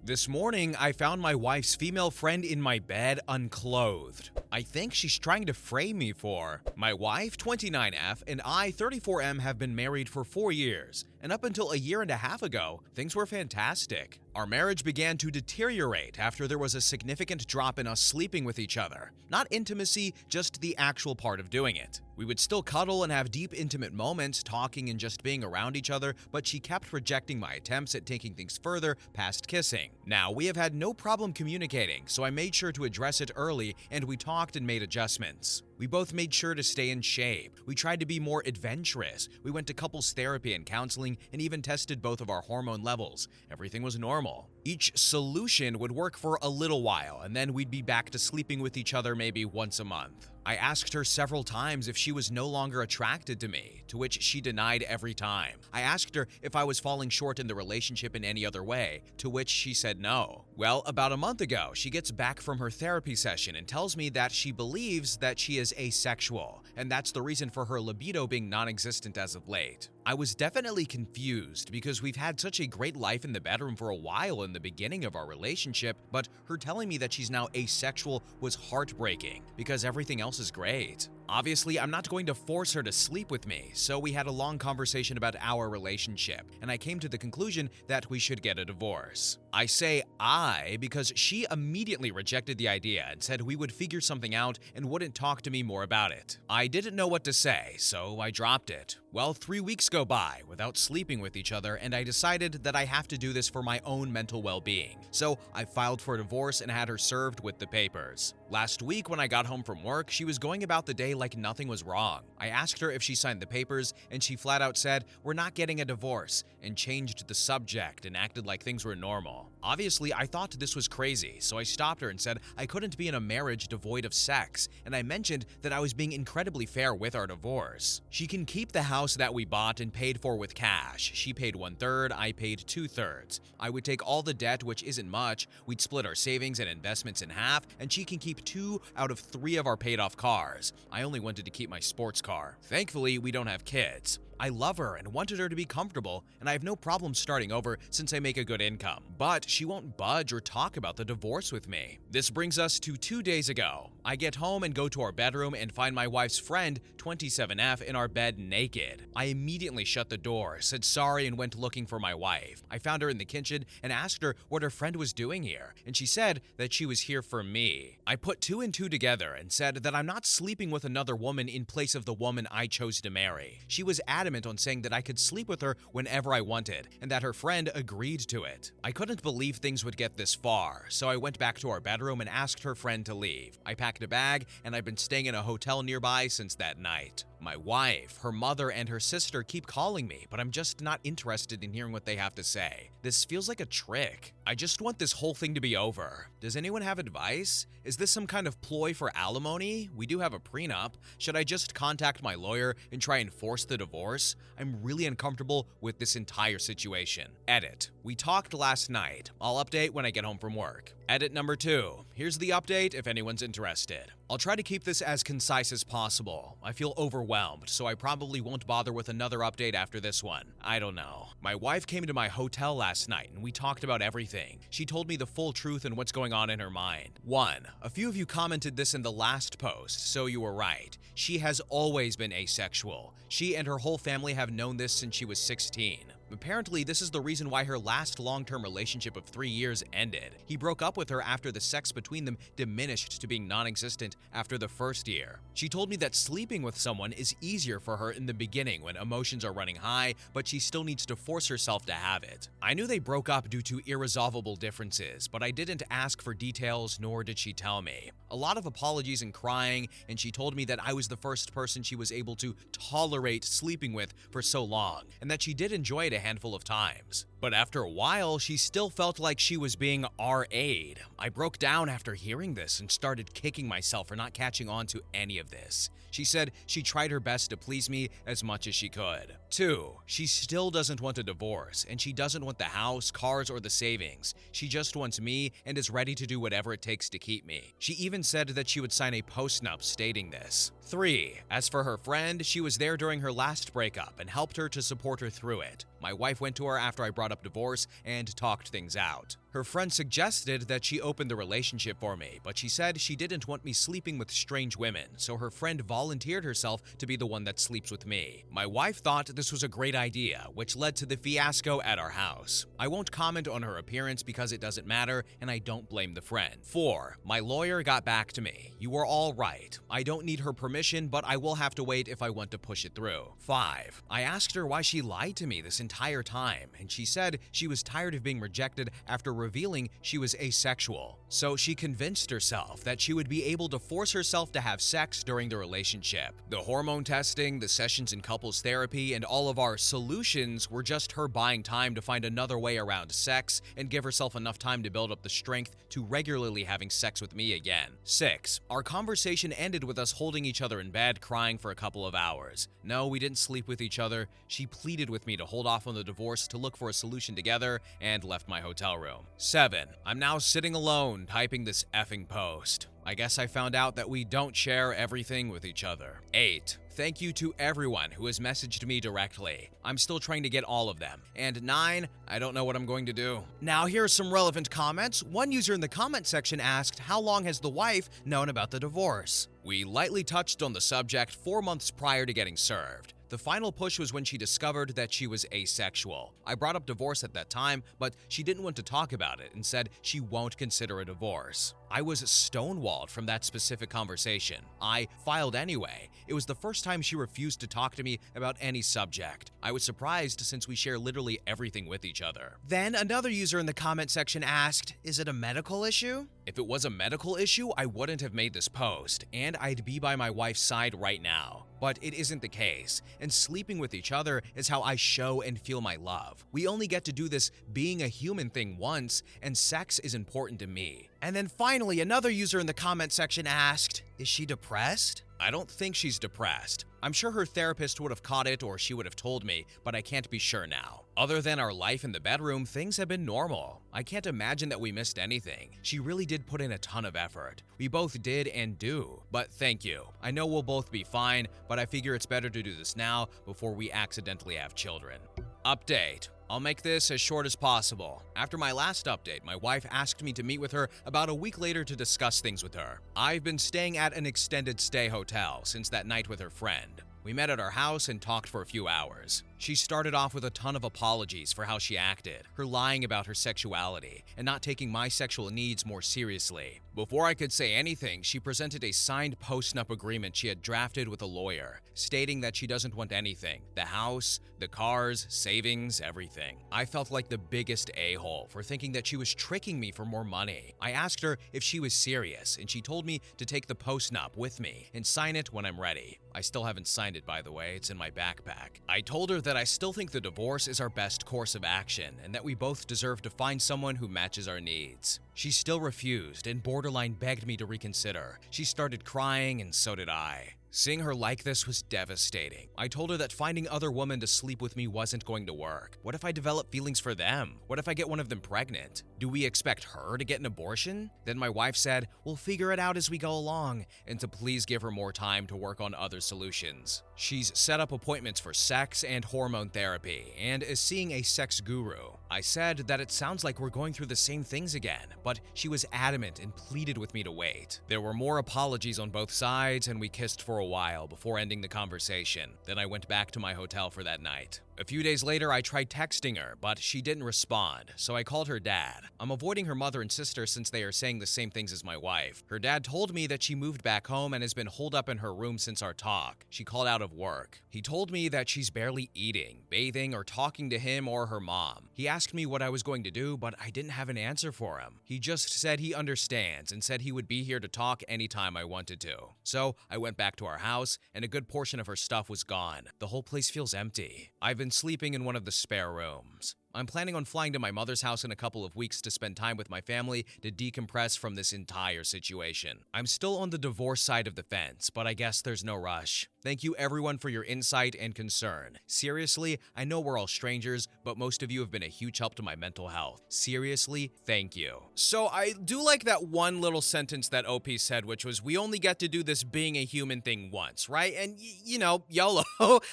This morning, I found my wife's female friend in my bed unclothed. I think she's trying to frame me for. My wife, 29F, and I, 34M, have been married for 4 years, and up until a year and a half ago, things were fantastic. Our marriage began to deteriorate after there was a significant drop in us sleeping with each other. Not intimacy, just the actual part of doing it. We would still cuddle and have deep, intimate moments, talking and just being around each other, but she kept rejecting my attempts at taking things further past kissing. Now, we have had no problem communicating, so I made sure to address it early, and we talked and made adjustments. We both made sure to stay in shape. We tried to be more adventurous. We went to couples therapy and counseling and even tested both of our hormone levels. Everything was normal. Each solution would work for a little while, and then we'd be back to sleeping with each other maybe once a month. I asked her several times if she was no longer attracted to me, to which she denied every time. I asked her if I was falling short in the relationship in any other way, to which she said no. Well, about a month ago, she gets back from her therapy session and tells me that she believes that she is asexual, and that's the reason for her libido being non-existent as of late. I was definitely confused because we've had such a great life in the bedroom for a while in the beginning of our relationship, but her telling me that she's now asexual was heartbreaking because everything else is great. Obviously, I'm not going to force her to sleep with me, so we had a long conversation about our relationship, and I came to the conclusion that we should get a divorce. I say I because she immediately rejected the idea and said we would figure something out and wouldn't talk to me more about it. I didn't know what to say, so I dropped it. Well, 3 weeks go by without sleeping with each other, and I decided that I have to do this for my own mental well-being. So I filed for a divorce and had her served with the papers. Last week when I got home from work, she was going about the day like nothing was wrong. I asked her if she signed the papers, and she flat out said, "We're not getting a divorce," and changed the subject and acted like things were normal. Obviously, I thought this was crazy, so I stopped her and said I couldn't be in a marriage devoid of sex, and I mentioned that I was being incredibly fair with our divorce. She can keep the house that we bought and paid for with cash. She paid 1/3, I paid 2/3. I would take all the debt, which isn't much, we'd split our savings and investments in half, and she can keep 2 out of 3 of our paid-off cars. I only wanted to keep my sports car. Thankfully, we don't have kids. I love her and wanted her to be comfortable, and I have no problem starting over since I make a good income. But she won't budge or talk about the divorce with me. This brings us to 2 days ago. I get home and go to our bedroom and find my wife's friend, 27F, in our bed naked. I immediately shut the door, said sorry, and went looking for my wife. I found her in the kitchen and asked her what her friend was doing here, and she said that she was here for me. I put 2 and 2 together and said that I'm not sleeping with another woman in place of the woman I chose to marry. She was adamant on saying that I could sleep with her whenever I wanted, and that her friend agreed to it. I couldn't believe things would get this far, so I went back to our bedroom and asked her friend to leave. I packed a bag, and I've been staying in a hotel nearby since that night. My wife, her mother, and her sister keep calling me, but I'm just not interested in hearing what they have to say. This feels like a trick. I just want this whole thing to be over. Does anyone have advice? Is this some kind of ploy for alimony? We do have a prenup. Should I just contact my lawyer and try and force the divorce? I'm really uncomfortable with this entire situation. Edit. We talked last night. I'll update when I get home from work. Edit number 2. Here's the update if anyone's interested. I'll try to keep this as concise as possible. I feel overwhelmed, so I probably won't bother with another update after this one. I don't know. My wife came to my hotel last night and we talked about everything. She told me the full truth and what's going on in her mind. 1. A few of you commented this in the last post, so you were right. She has always been asexual. She and her whole family have known this since she was 16. Apparently, this is the reason why her last long-term relationship of 3 years ended. He broke up with her after the sex between them diminished to being non-existent after the first year. She told me that sleeping with someone is easier for her in the beginning when emotions are running high, but she still needs to force herself to have it. I knew they broke up due to irresolvable differences, but I didn't ask for details, nor did she tell me. A lot of apologies and crying, and she told me that I was the first person she was able to tolerate sleeping with for so long, and that she did enjoy it a handful of times. But after a while, she still felt like she was being RA'd. I broke down after hearing this and started kicking myself for not catching on to any of this. She said she tried her best to please me as much as she could. 2. She still doesn't want a divorce, and she doesn't want the house, cars, or the savings. She just wants me and is ready to do whatever it takes to keep me. She even said that she would sign a postnup stating this. 3. As for her friend, she was there during her last breakup and helped her to support her through it. My wife went to her after I brought up divorce and talked things out. Her friend suggested that she open the relationship for me, but she said she didn't want me sleeping with strange women, so her friend volunteered herself to be the one that sleeps with me. My wife thought this was a great idea, which led to the fiasco at our house. I won't comment on her appearance because it doesn't matter, and I don't blame the friend. 4. My lawyer got back to me. You were all right. I don't need her permission, but I will have to wait if I want to push it through. 5. I asked her why she lied to me this entire time, and she said she was tired of being rejected after revealing she was asexual. So she convinced herself that she would be able to force herself to have sex during the relationship. The hormone testing, the sessions in couples therapy, and all of our solutions were just her buying time to find another way around sex and give herself enough time to build up the strength to regularly having sex with me again. 6. Our conversation ended with us holding each other in bed, crying for a couple of hours. No, we didn't sleep with each other. She pleaded with me to hold off on the divorce to look for a solution together and left my hotel room. 7. I'm now sitting alone typing this effing post. I guess I found out that we don't share everything with each other. 8. Thank you to everyone who has messaged me directly. I'm still trying to get all of them. And 9, I don't know what I'm going to do. Now here are some relevant comments. One user in the comment section asked, how long has the wife known about the divorce? We lightly touched on the subject 4 months prior to getting served. The final push was when she discovered that she was asexual. I brought up divorce at that time, but she didn't want to talk about it and said she won't consider a divorce. I was stonewalled from that specific conversation. I filed anyway. It was the first time she refused to talk to me about any subject. I was surprised since we share literally everything with each other. Then another user in the comment section asked, is it a medical issue? If it was a medical issue, I wouldn't have made this post, and I'd be by my wife's side right now. But it isn't the case, and sleeping with each other is how I show and feel my love. We only get to do this being a human thing once, and sex is important to me. And then finally, another user in the comment section asked, is she depressed? I don't think she's depressed. I'm sure her therapist would have caught it or she would have told me, but I can't be sure now. Other than our life in the bedroom, things have been normal. I can't imagine that we missed anything. She really did put in a ton of effort. We both did and do. But thank you. I know we'll both be fine, but I figure it's better to do this now before we accidentally have children. Update. I'll make this as short as possible. After my last update, my wife asked me to meet with her about a week later to discuss things with her. I've been staying at an extended stay hotel since that night with her friend. We met at our house and talked for a few hours. She started off with a ton of apologies for how she acted, her lying about her sexuality, and not taking my sexual needs more seriously. Before I could say anything, she presented a signed post-nup agreement she had drafted with a lawyer, stating that she doesn't want anything: the house, the cars, savings, everything. I felt like the biggest a-hole for thinking that she was tricking me for more money. I asked her if she was serious, and she told me to take the post-nup with me and sign it when I'm ready. I still haven't signed it, by the way. It's in my backpack. I told her that I still think the divorce is our best course of action and that we both deserve to find someone who matches our needs. She still refused and borderline begged me to reconsider. She started crying and so did I. Seeing her like this was devastating. I told her that finding other women to sleep with me wasn't going to work. What if I develop feelings for them? What if I get one of them pregnant? Do we expect her to get an abortion? Then my wife said, we'll figure it out as we go along, and to please give her more time to work on other solutions. She's set up appointments for sex and hormone therapy, and is seeing a sex guru. I said that it sounds like we're going through the same things again, but she was adamant and pleaded with me to wait. There were more apologies on both sides, and we kissed for a while before ending the conversation. Then I went back to my hotel for that night. A few days later, I tried texting her, but she didn't respond, so I called her dad. I'm avoiding her mother and sister since they are saying the same things as my wife. Her dad told me that she moved back home and has been holed up in her room since our talk. She called out of work. He told me that she's barely eating, bathing, or talking to him or her mom. He asked me what I was going to do, but I didn't have an answer for him. He just said he understands and said he would be here to talk anytime I wanted to. So I went back to our house, and a good portion of her stuff was gone. The whole place feels empty. I've been sleeping in one of the spare rooms. I'm planning on flying to my mother's house in a couple of weeks to spend time with my family to decompress from this entire situation. I'm still on the divorce side of the fence, but I guess there's no rush. Thank you everyone for your insight and concern. Seriously, I know we're all strangers, but most of you have been a huge help to my mental health. Seriously, thank you. So I do like that one little sentence that OP said, which was, we only get to do this being a human thing once, right? And you know, YOLO,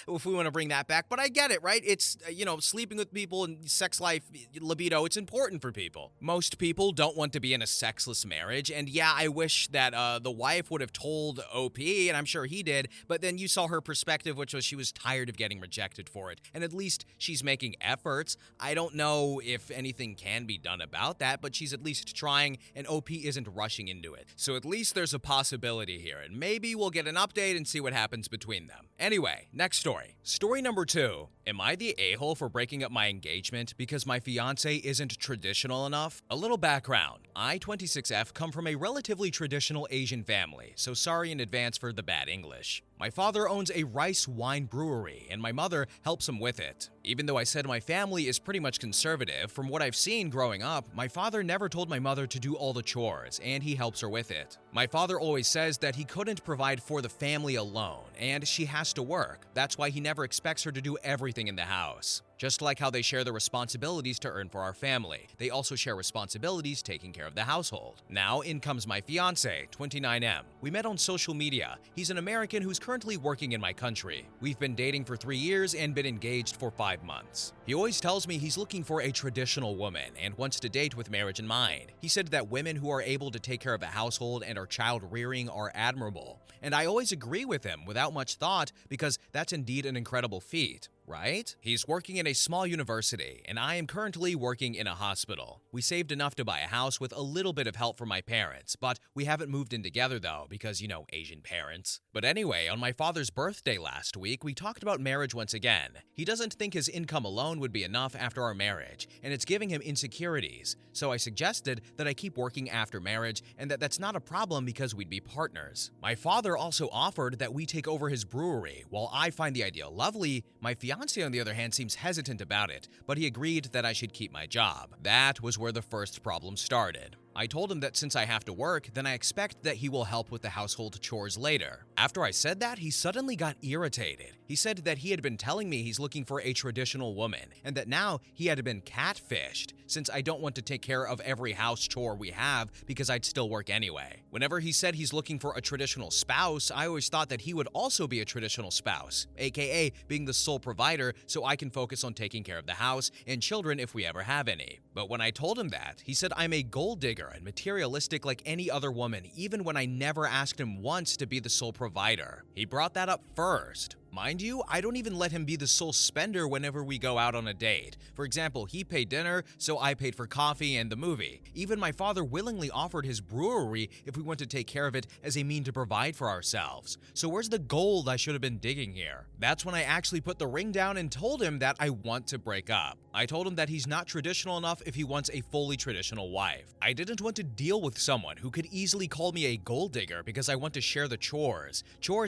if we want to bring that back, but I get it, right? It's, sleeping with people and sex life, libido, it's important for people. Most people don't want to be in a sexless marriage, and yeah, I wish that the wife would have told OP, and I'm sure he did, but then you saw her perspective, which was she was tired of getting rejected for it, and at least she's making efforts. I don't know if anything can be done about that, but she's at least trying, and OP isn't rushing into it. So at least there's a possibility here, and maybe we'll get an update and see what happens between them. Anyway, next story. Story number 2. Am I the a-hole for breaking up my engagement because my fiance isn't traditional enough? A little background. I, 26F, come from a relatively traditional Asian family, so sorry in advance for the bad English. My father owns a rice wine brewery, and my mother helps him with it. Even though I said my family is pretty much conservative, from what I've seen growing up, my father never told my mother to do all the chores, and he helps her with it. My father always says that he couldn't provide for the family alone, and she has to work. That's why he never expects her to do everything in the house. Just like how they share the responsibilities to earn for our family, they also share responsibilities taking care of the household. Now, in comes my fiance, 29M. We met on social media. He's an American who's currently working in my country. We've been dating for 3 years and been engaged for 5 months. He always tells me he's looking for a traditional woman and wants to date with marriage in mind. He said that women who are able to take care of a household and are child-rearing are admirable. And I always agree with him without much thought because that's indeed an incredible feat. Right? He's working in a small university, and I am currently working in a hospital. We saved enough to buy a house with a little bit of help from my parents, but we haven't moved in together though, because, you know, Asian parents. But anyway, on my father's birthday last week, we talked about marriage once again. He doesn't think his income alone would be enough after our marriage, and it's giving him insecurities. So I suggested that I keep working after marriage, and that's not a problem because we'd be partners. My father also offered that we take over his brewery. While I find the idea lovely, my fiance, on the other hand, seems hesitant about it, but he agreed that I should keep my job. That was where the first problem started. I told him that since I have to work, then I expect that he will help with the household chores later. After I said that, he suddenly got irritated. He said that he had been telling me he's looking for a traditional woman, and that now he had been catfished, since I don't want to take care of every house chore we have because I'd still work anyway. Whenever he said he's looking for a traditional spouse, I always thought that he would also be a traditional spouse, aka being the sole provider so I can focus on taking care of the house and children if we ever have any. But when I told him that, he said I'm a gold digger and materialistic like any other woman, even when I never asked him once to be the sole provider. He brought that up first. Mind you, I don't even let him be the sole spender whenever we go out on a date. For example, he paid dinner, so I paid for coffee and the movie. Even my father willingly offered his brewery if we want to take care of it as a mean to provide for ourselves. So where's the gold I should have been digging here? That's when I actually put the ring down and told him that I want to break up. I told him that he's not traditional enough if he wants a fully traditional wife. I didn't want to deal with someone who could easily call me a gold digger because I want to share the chores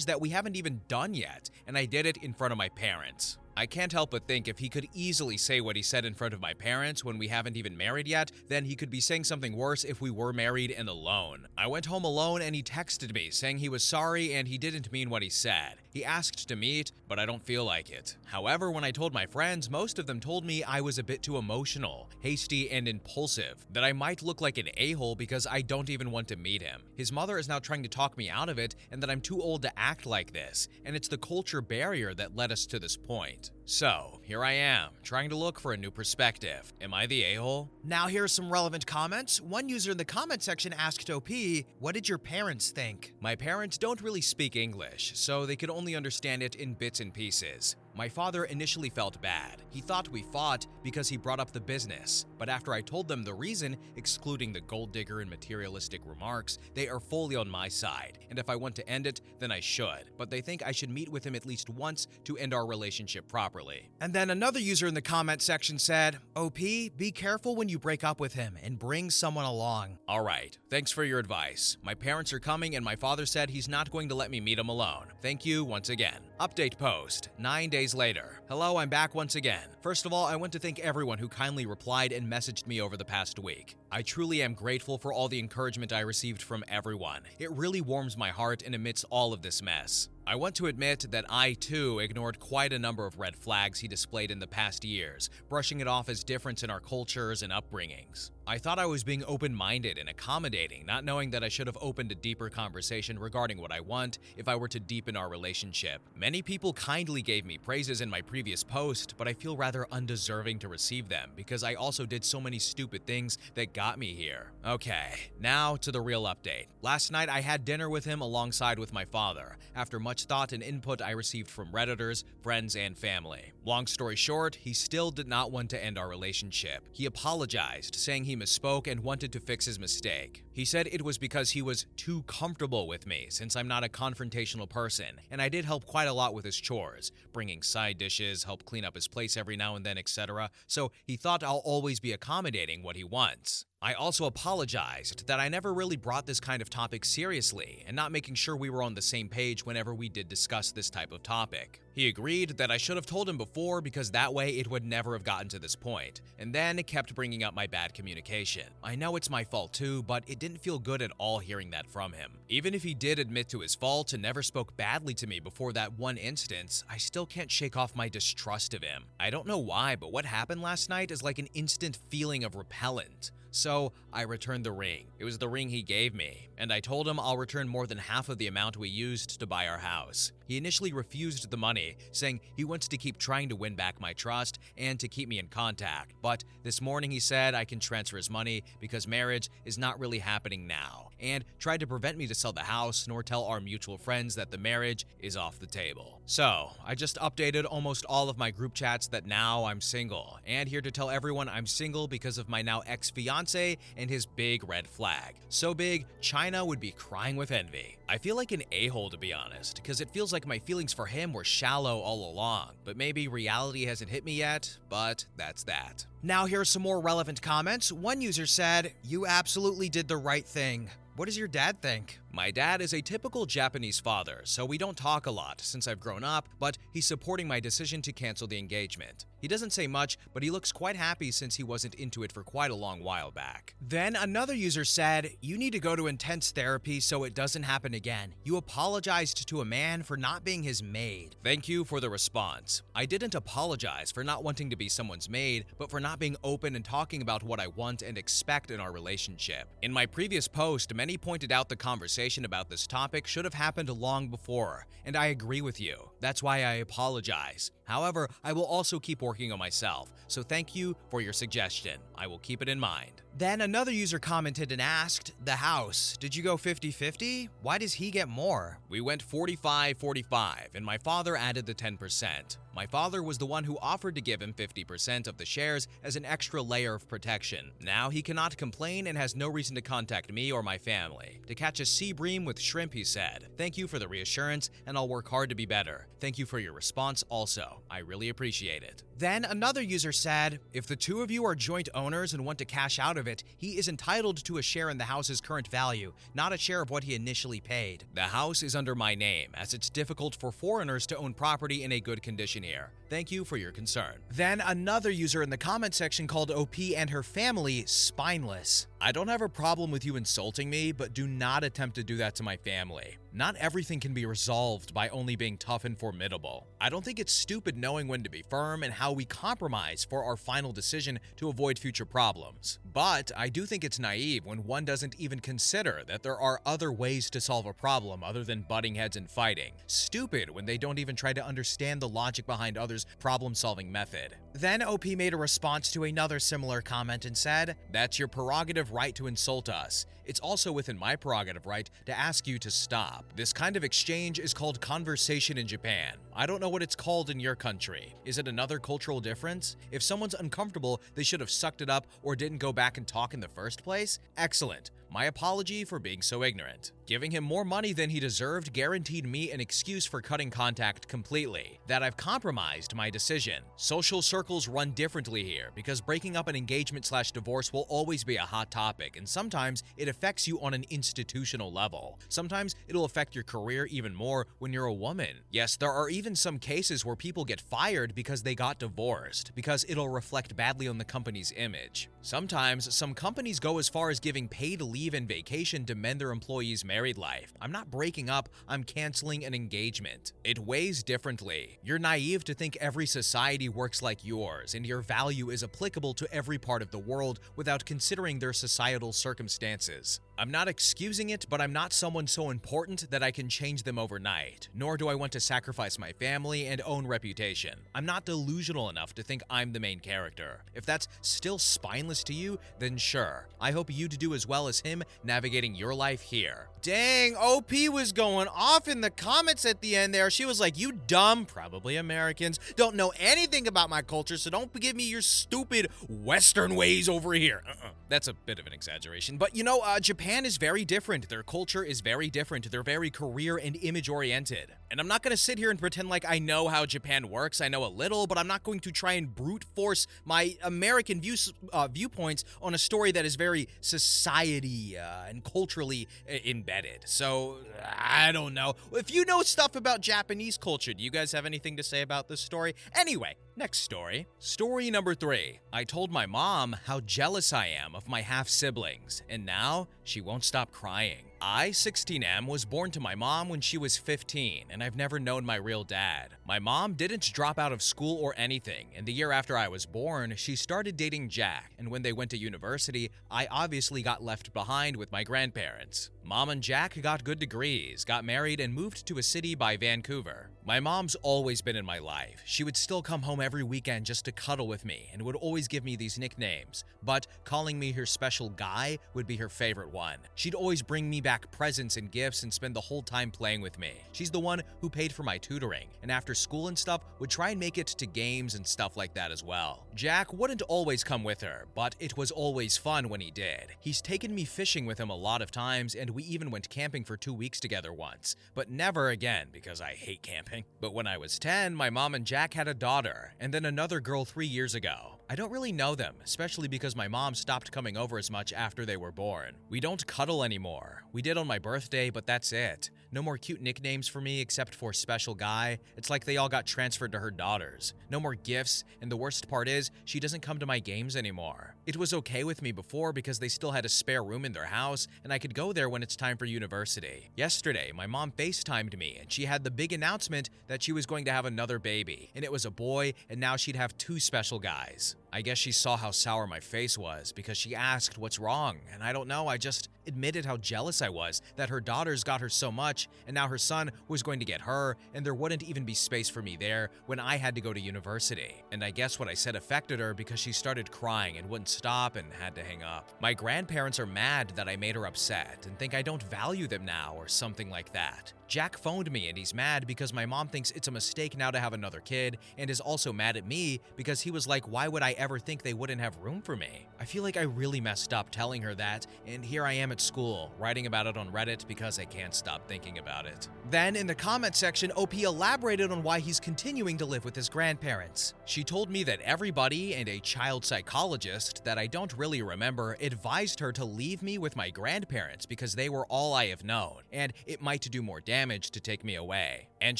that we haven't even done yet, and I did it in front of my parents. I can't help but think if he could easily say what he said in front of my parents when we haven't even married yet, then he could be saying something worse if we were married and alone. I went home alone and he texted me saying he was sorry and he didn't mean what he said. He asked to meet, but I don't feel like it. However, when I told my friends, most of them told me I was a bit too emotional, hasty, and impulsive, that I might look like an a-hole because I don't even want to meet him. His mother is now trying to talk me out of it and that I'm too old to act like this, and it's the culture barrier that led us to this point. So, here I am, trying to look for a new perspective. Am I the a-hole? Now here are some relevant comments. One user in the comment section asked OP, "What did your parents think?" My parents don't really speak English, so they could only understand it in bits and pieces. My father initially felt bad. He thought we fought because he brought up the business. But after I told them the reason, excluding the gold digger and materialistic remarks, they are fully on my side. And if I want to end it, then I should. But they think I should meet with him at least once to end our relationship properly. And then another user in the comment section said, "OP, be careful when you break up with him and bring someone along." Alright, thanks for your advice. My parents are coming and my father said he's not going to let me meet him alone. Thank you once again. Update post, 9 days later. Hello, I'm back once again. First of all, I want to thank everyone who kindly replied and messaged me over the past week. I truly am grateful for all the encouragement I received from everyone. It really warms my heart and amidst all of this mess. I want to admit that I too ignored quite a number of red flags he displayed in the past years, brushing it off as difference in our cultures and upbringings. I thought I was being open-minded and accommodating, not knowing that I should have opened a deeper conversation regarding what I want if I were to deepen our relationship. Many people kindly gave me praises in my previous post, but I feel rather undeserving to receive them because I also did so many stupid things that got me here. Okay, now to the real update. Last night I had dinner with him alongside with my father, after much thought and input I received from Redditors, friends, and family. Long story short, he still did not want to end our relationship. He apologized, saying he misspoke and wanted to fix his mistake. He said it was because he was too comfortable with me since I'm not a confrontational person, and I did help quite a lot with his chores, bringing side dishes, help clean up his place every now and then, etc. So he thought I'll always be accommodating what he wants. I also apologized that I never really brought this kind of topic seriously and not making sure we were on the same page whenever we did discuss this type of topic. He agreed that I should have told him before because that way it would never have gotten to this point, and then kept bringing up my bad communication. I know it's my fault too, but it didn't feel good at all hearing that from him. Even if he did admit to his fault and never spoke badly to me before that one instance, I still can't shake off my distrust of him. I don't know why, but what happened last night is like an instant feeling of repellent. So I returned the ring. It was the ring he gave me, and I told him I'll return more than half of the amount we used to buy our house. He initially refused the money, saying he wants to keep trying to win back my trust and to keep me in contact. But this morning he said I can transfer his money because marriage is not really happening now, and tried to prevent me to sell the house nor tell our mutual friends that the marriage is off the table. So I just updated almost all of my group chats that now I'm single, and here to tell everyone I'm single because of my now ex-fiance and his big red flag. So big, China would be crying with envy. I feel like an a-hole to be honest, because it feels like my feelings for him were shallow all along, but maybe reality hasn't hit me yet, but that's that. Now here are some more relevant comments. One user said, "You absolutely did the right thing. What does your dad think?" My dad is a typical Japanese father, so we don't talk a lot since I've grown up, but he's supporting my decision to cancel the engagement. He doesn't say much, but he looks quite happy since he wasn't into it for quite a long while back. Then another user said, "You need to go to intense therapy so it doesn't happen again. You apologized to a man for not being his maid." Thank you for the response. I didn't apologize for not wanting to be someone's maid, but for not being open and talking about what I want and expect in our relationship. In my previous post, many pointed out the conversation about this topic should have happened long before, and I agree with you. That's why I apologize. However, I will also keep working on myself, so thank you for your suggestion. I will keep it in mind. Then another user commented and asked, "The house, did you go 50-50? Why does he get more?" We went 45-45, and my father added the 10%. My father was the one who offered to give him 50% of the shares as an extra layer of protection. Now he cannot complain and has no reason to contact me or my family. To catch a sea bream with shrimp, he said. Thank you for the reassurance, and I'll work hard to be better. Thank you for your response also. I really appreciate it. Then another user said, "If the two of you are joint owners and want to cash out of it, he is entitled to a share in the house's current value, not a share of what he initially paid. The house is under my name, as it's difficult for foreigners to own property in a good condition here. Thank you for your concern." Then another user in the comment section called OP and her family spineless. "I don't have a problem with you insulting me, but do not attempt to do that to my family. Not everything can be resolved by only being tough and formidable. I don't think it's stupid knowing when to be firm and how we compromise for our final decision to avoid future problems. But I do think it's naive when one doesn't even consider that there are other ways to solve a problem other than butting heads and fighting. Stupid when they don't even try to understand the logic behind others' problem-solving method." Then OP made a response to another similar comment and said, "That's your prerogative right to insult us. It's also within my prerogative right to ask you to stop. This kind of exchange is called conversation in Japan. I don't know what it's called in your country. Is it another cultural difference? If someone's uncomfortable, they should have sucked it up or didn't go back and talk in the first place? Excellent. My apology for being so ignorant." Giving him more money than he deserved guaranteed me an excuse for cutting contact completely. That I've compromised my decision. Social circles run differently here because breaking up an engagement/divorce will always be a hot topic, and sometimes it affects you on an institutional level. Sometimes it'll affect your career even more when you're a woman. Yes, there are even some cases where people get fired because they got divorced, because it'll reflect badly on the company's image. Sometimes some companies go as far as giving paid leave leave and vacation to mend their employees' married life. I'm not breaking up, I'm canceling an engagement. It weighs differently. You're naive to think every society works like yours, and your value is applicable to every part of the world without considering their societal circumstances. I'm not excusing it, but I'm not someone so important that I can change them overnight, nor do I want to sacrifice my family and own reputation. I'm not delusional enough to think I'm the main character. If that's still spineless to you, then sure. I hope you'd do as well as him navigating your life here. Dang, OP was going off in the comments at the end there. She was like, you dumb, probably Americans, don't know anything about my culture, so don't give me your stupid Western ways over here. That's a bit of an exaggeration, but you know, Japan is very different. Their culture is very different. They're very career and image oriented. And I'm not going to sit here and pretend like I know how Japan works. I know a little, but I'm not going to try and brute force my American viewpoints on a story that is very society and culturally embedded. So, I don't know. If you know stuff about Japanese culture, do you guys have anything to say about this story? Anyway, next story. Story number 3. I told my mom how jealous I am of my half-siblings, and now she won't stop crying. I, 16M, was born to my mom when she was 15, and I've never known my real dad. My mom didn't drop out of school or anything, and the year after I was born, she started dating Jack, and when they went to university, I obviously got left behind with my grandparents. Mom and Jack got good degrees, got married, and moved to a city by Vancouver. My mom's always been in my life. She would still come home every weekend just to cuddle with me and would always give me these nicknames, but calling me her special guy would be her favorite one. She'd always bring me back presents and gifts and spend the whole time playing with me. She's the one who paid for my tutoring, and after school and stuff would try and make it to games and stuff like that as well. Jack wouldn't always come with her, but it was always fun when he did. He's taken me fishing with him a lot of times, and we even went camping for 2 weeks together once, but never again because I hate camping. But when I was 10, my mom and Jack had a daughter, and then another girl 3 years ago. I don't really know them, especially because my mom stopped coming over as much after they were born. We don't cuddle anymore. We did on my birthday, but that's it. No more cute nicknames for me except for special guy. It's like they all got transferred to her daughters. No more gifts, and the worst part is, she doesn't come to my games anymore. It was okay with me before because they still had a spare room in their house, and I could go there when it's time for university. Yesterday, my mom FaceTimed me, and she had the big announcement that she was going to have another baby, and it was a boy, and now she'd have 2 special guys. I guess she saw how sour my face was because she asked what's wrong, and I don't know, I just admitted how jealous I was that her daughters got her so much, and now her son was going to get her, and there wouldn't even be space for me there when I had to go to university. And I guess what I said affected her because she started crying and wouldn't stop and had to hang up. My grandparents are mad that I made her upset and think I don't value them now or something like that. Jack phoned me and he's mad because my mom thinks it's a mistake now to have another kid, and is also mad at me because he was like, why would I ever think they wouldn't have room for me? I feel like I really messed up telling her that, and here I am at school, writing about it on Reddit because I can't stop thinking about it. Then in the comment section, OP elaborated on why he's continuing to live with his grandparents. She told me that everybody and a child psychologist that I don't really remember advised her to leave me with my grandparents because they were all I have known, and it might do more damage to take me away. And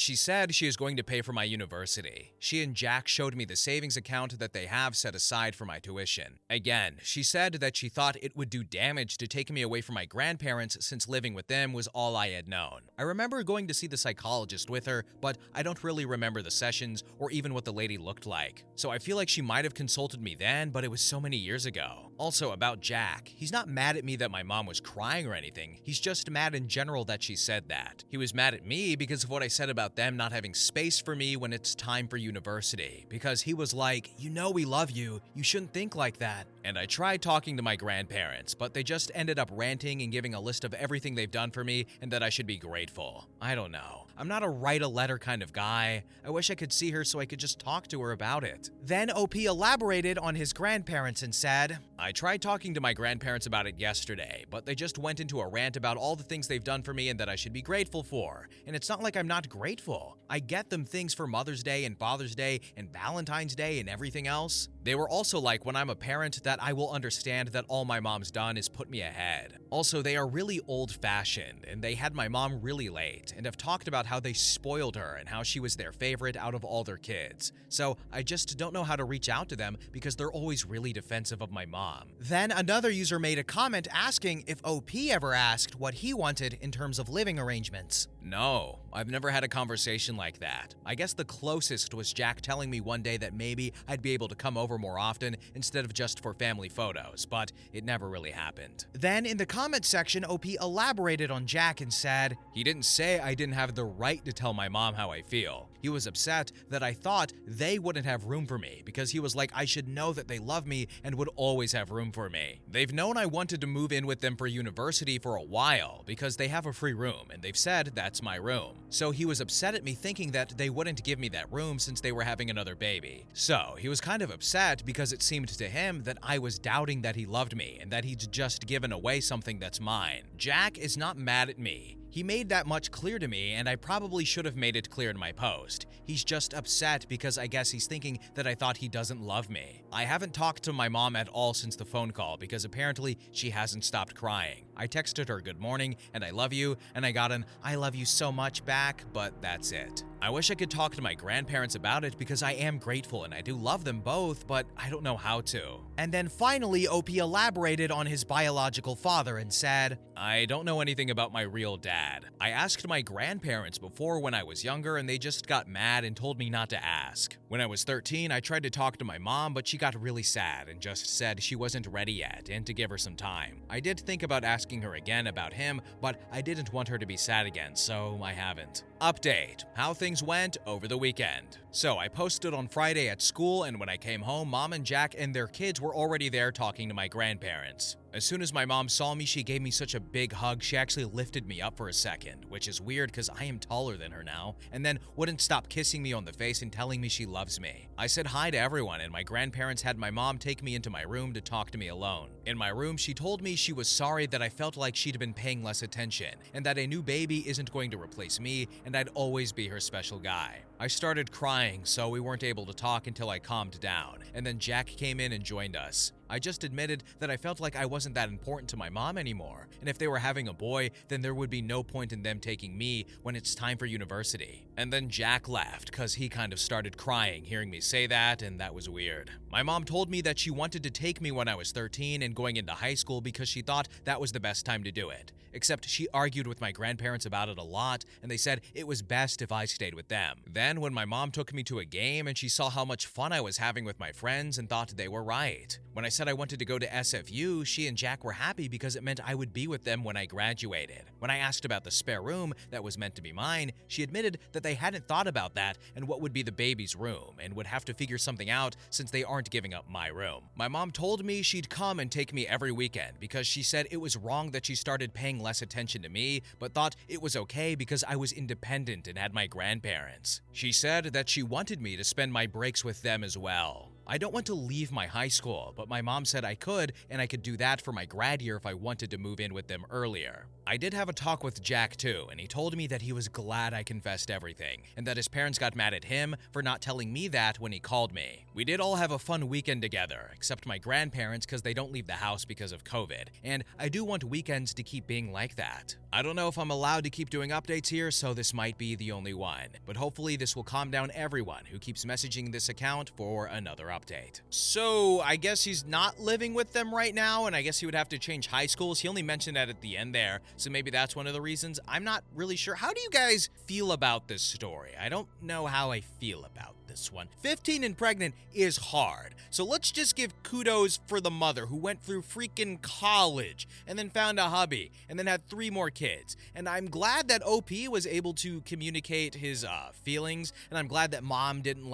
she said she is going to pay for my university. She and Jack showed me the savings account that they have set aside for my tuition. Again, she said that she thought it would do damage to take me away from my grandparents since living with them was all I had known. I remember going to see the psychologist with her, but I don't really remember the sessions or even what the lady looked like. So I feel like she might have consulted me then, but it was so many years ago. Also about Jack, he's not mad at me that my mom was crying or anything. He's just mad in general that she said that. He was mad at me because of what I said about them not having space for me when it's time for university, because he was like, you know we love you, you shouldn't think like that. And I tried talking to my grandparents, but they just ended up ranting and giving a list of everything they've done for me and that I should be grateful. I don't know. I'm not a write a letter kind of guy. I wish I could see her so I could just talk to her about it. Then OP elaborated on his grandparents and said, I tried talking to my grandparents about it yesterday, but they just went into a rant about all the things they've done for me and that I should be grateful for. And it's not like I'm not grateful. I get them things for Mother's Day and Father's Day and Valentine's Day and everything else. They were also like, when I'm a parent, that I will understand that all my mom's done is put me ahead. Also, they are really old-fashioned, and they had my mom really late, and have talked about about how they spoiled her and how she was their favorite out of all their kids. So I just don't know how to reach out to them because they're always really defensive of my mom. Then another user made a comment asking if OP ever asked what he wanted in terms of living arrangements. No, I've never had a conversation like that. I guess the closest was Jack telling me one day that maybe I'd be able to come over more often instead of just for family photos, but it never really happened. Then in the comment section, OP elaborated on Jack and said, "He didn't say I didn't have the right to tell my mom how I feel. He was upset that I thought they wouldn't have room for me because he was like I should know that they love me and would always have room for me. They've known I wanted to move in with them for university for a while because they have a free room and they've said that's my room. So he was upset at me thinking that they wouldn't give me that room since they were having another baby. So he was kind of upset because it seemed to him that I was doubting that he loved me and that he'd just given away something that's mine. Jack is not mad at me. He made that much clear to me, and I probably should have made it clear in my post. He's just upset because I guess he's thinking that I thought he doesn't love me. I haven't talked to my mom at all since the phone call because apparently she hasn't stopped crying. I texted her good morning and I love you, and I got an I love you so much back, but that's it. I wish I could talk to my grandparents about it because I am grateful and I do love them both, but I don't know how to. And then finally, OP elaborated on his biological father and said, I don't know anything about my real dad. I asked my grandparents before when I was younger and they just got mad and told me not to ask. When I was 13, I tried to talk to my mom, but she got really sad and just said she wasn't ready yet and to give her some time. I did think about asking her again about him, but I didn't want her to be sad again, so I haven't. Update: how things went over the weekend. So I posted on Friday at school, and when I came home, Mom and Jack and their kids were already there talking to my grandparents. As soon as my mom saw me, she gave me such a big hug, she actually lifted me up for a second, which is weird because I am taller than her now, and then wouldn't stop kissing me on the face and telling me she loves me. I said hi to everyone, and my grandparents had my mom take me into my room to talk to me alone. In my room, she told me she was sorry that I felt like she'd been paying less attention, and that a new baby isn't going to replace me, and I'd always be her special guy. I started crying, so we weren't able to talk until I calmed down, and then Jack came in and joined us. I just admitted that I felt like I wasn't that important to my mom anymore, and if they were having a boy, then there would be no point in them taking me when it's time for university. And then Jack laughed, cause he kind of started crying hearing me say that, and that was weird. My mom told me that she wanted to take me when I was 13 and going into high school because she thought that was the best time to do it. Except she argued with my grandparents about it a lot, and they said it was best if I stayed with them. Then when my mom took me to a game and she saw how much fun I was having with my friends and thought they were right. When I said I wanted to go to SFU, she and Jack were happy because it meant I would be with them when I graduated. When I asked about the spare room that was meant to be mine, she admitted that they hadn't thought about that and what would be the baby's room and would have to figure something out since they aren't giving up my room. My mom told me she'd come and take me every weekend because she said it was wrong that she started paying less attention to me, but thought it was okay because I was independent and had my grandparents. She said that she wanted me to spend my breaks with them as well. I don't want to leave my high school, but my mom said I could, and I could do that for my grad year if I wanted to move in with them earlier. I did have a talk with Jack too, and he told me that he was glad I confessed everything, and that his parents got mad at him for not telling me that when he called me. We did all have a fun weekend together, except my grandparents because they don't leave the house because of COVID, and I do want weekends to keep being like that. I don't know if I'm allowed to keep doing updates here, so this might be the only one, but hopefully this will calm down everyone who keeps messaging this account for another update. So I guess he's not living with them right now, and I guess he would have to change high schools. He only mentioned that at the end there, so maybe that's one of the reasons. I'm not really sure. How do you guys feel about this story? I don't know how I feel about this one. 15 and pregnant is hard, so let's just give kudos for the mother who went through freaking college and then found a hubby and then had 3 more kids. And I'm glad that OP was able to communicate his feelings, and I'm glad that mom didn't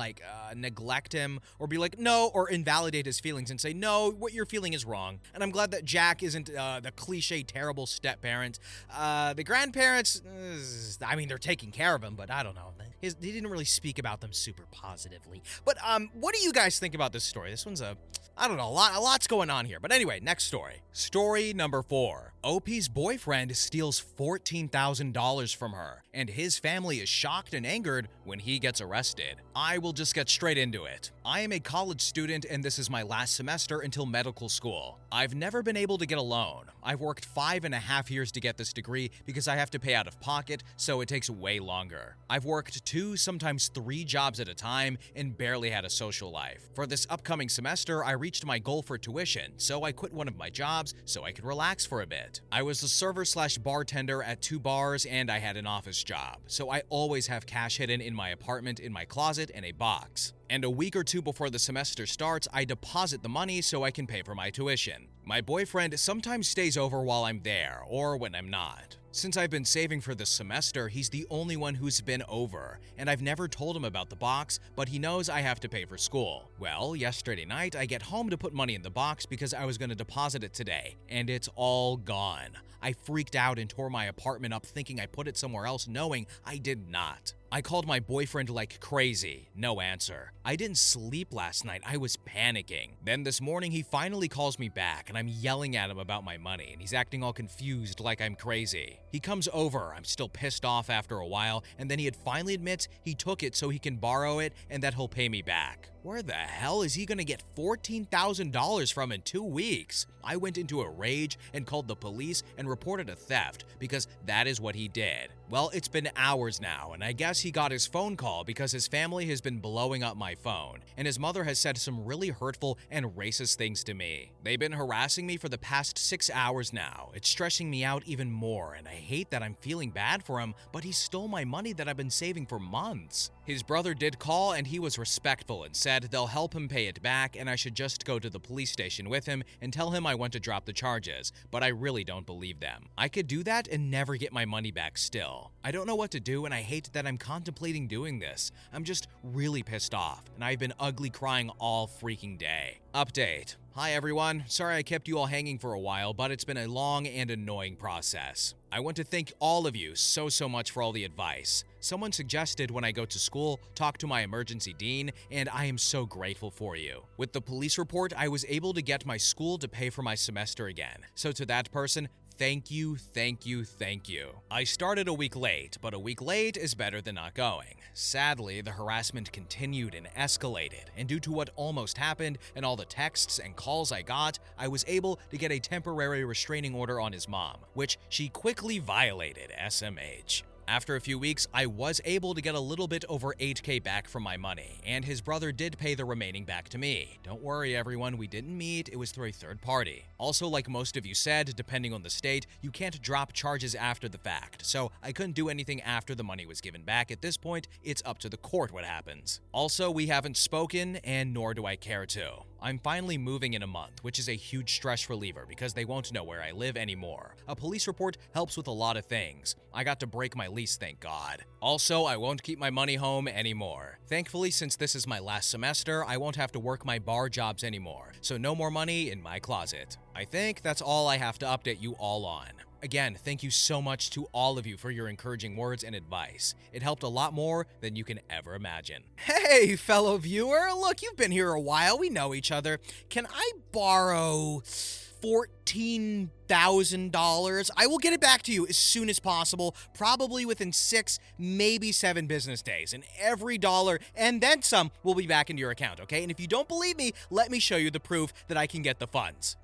neglect him or be like no, or invalidate his feelings and say no, what you're feeling is wrong. And I'm glad that Jack isn't the cliche terrible step parent. The grandparents, I mean, they're taking care of him, but I don't know. He didn't really speak about them super positive. positively. But what do you guys think about this story? This one's I don't know, a lot's going on here. But anyway, next story. Story number 4. OP's boyfriend steals $14,000 from her, and his family is shocked and angered when he gets arrested. I will just get straight into it. I am a college student, and this is my last semester until medical school. I've never been able to get a loan. I've worked 5.5 years to get this degree because I have to pay out of pocket, so it takes way longer. I've worked 2, sometimes 3 jobs at a time and barely had a social life. For this upcoming semester, I reached my goal for tuition, so I quit one of my jobs so I could relax for a bit. I was a server/bartender at 2 bars, and I had an office job, so I always have cash hidden in my apartment, in my closet, and a box. And a week or 2 before the semester starts, I deposit the money so I can pay for my tuition. My boyfriend sometimes stays over while I'm there, or when I'm not. Since I've been saving for this semester, he's the only one who's been over, and I've never told him about the box, but he knows I have to pay for school. Well, yesterday night, I get home to put money in the box because I was going to deposit it today, and it's all gone. I freaked out and tore my apartment up thinking I put it somewhere else, knowing I did not. I called my boyfriend like crazy. No answer. I didn't sleep last night. I was panicking. Then this morning, he finally calls me back, and I'm yelling at him about my money, and he's acting all confused like I'm crazy. He comes over. I'm still pissed off after a while, and then he finally admits he took it so he can borrow it and that he'll pay me back. Where the hell is he gonna get $14,000 from in 2 weeks? I went into a rage and called the police and reported a theft because that is what he did. Well, it's been hours now, and I guess he got his phone call because his family has been blowing up my phone, and his mother has said some really hurtful and racist things to me. They've been harassing me for the past 6 hours now. It's stressing me out even more, and I hate that I'm feeling bad for him, but he stole my money that I've been saving for months. His brother did call, and he was respectful and said they'll help him pay it back, and I should just go to the police station with him and tell him I want to drop the charges, but I really don't believe them. I could do that and never get my money back still. I don't know what to do, and I hate that I'm contemplating doing this. I'm just really pissed off, and I've been ugly crying all freaking day. Update. Hi everyone, sorry I kept you all hanging for a while, but it's been a long and annoying process. I want to thank all of you so much for all the advice. Someone suggested when I go to school, talk to my emergency dean, and I am so grateful for you. With the police report, I was able to get my school to pay for my semester again. So to that person, thank you, thank you, thank you. I started a week late, but a week late is better than not going. Sadly, the harassment continued and escalated, and due to what almost happened and all the texts and calls I got, I was able to get a temporary restraining order on his mom, which she quickly violated, SMH. After a few weeks, I was able to get a little bit over $8K back from my money, and his brother did pay the remaining back to me. Don't worry everyone, we didn't meet, it was through a third party. Also, like most of you said, depending on the state, you can't drop charges after the fact, so I couldn't do anything after the money was given back. At this point, it's up to the court what happens. Also, we haven't spoken, and nor do I care to. I'm finally moving in a month, which is a huge stress reliever because they won't know where I live anymore. A police report helps with a lot of things. I got to break my lease, thank God. Also, I won't keep my money home anymore. Thankfully, since this is my last semester, I won't have to work my bar jobs anymore, so no more money in my closet. I think that's all I have to update you all on. Again, thank you so much to all of you for your encouraging words and advice. It helped a lot more than you can ever imagine. Hey, fellow viewer, look, you've been here a while. We know each other. Can I borrow $14,000? I will get it back to you as soon as possible, probably within 6, maybe 7 business days. And every dollar and then some will be back into your account, okay? And if you don't believe me, let me show you the proof that I can get the funds.